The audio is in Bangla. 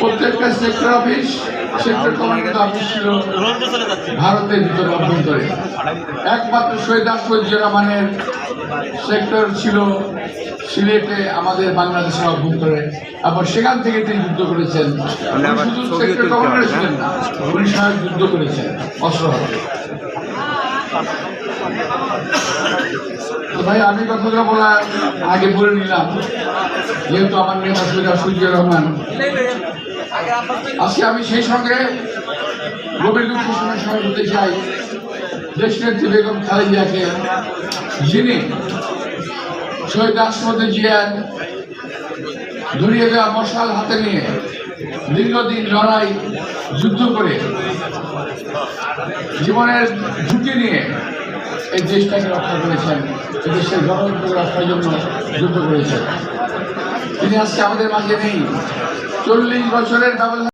প্রত্যেকটা sector office, sector commander office ছিল ভারতের ভিতরে অভ্যন্তরে। একমাত্র শহীদ আফরোজা রহমানের সেক্টর ছিল সিলেটে, আমাদের বাংলাদেশের অভ্যন্তরে। আবার সেখান থেকে তিনি যুদ্ধ করেছেন। শুধু সেক্টর কমান্ডার ছিলেন না, উনি সহায়ক যুদ্ধ করেছেন অস্ত্র হাতে। ভাই আমি কথাটা বলা আগে বলে নিলাম, যেহেতু আমার নেতা শহীদ আফরোজা রহমান। আজকে আমি সেই সঙ্গে গভীর দুঃখের সঙ্গে সঙ্গে বলতে চাই, দেশনেত্রী বেগম খালেদাকে, যিনি শহীদ রাষ্ট্রপতি জিয়ার ধরিয়ে দেওয়া মশাল হাতে নিয়ে দীর্ঘদিন লড়াই যুদ্ধ করে জীবনের ঝুঁকি নিয়ে এই দেশটাকে রক্ষা করেছেন, এই দেশের গণতন্ত্র রক্ষার জন্য যুদ্ধ করেছেন। তিনি আজকে আমাদের মাঝে নেই। 40 বছরের ব্যবধান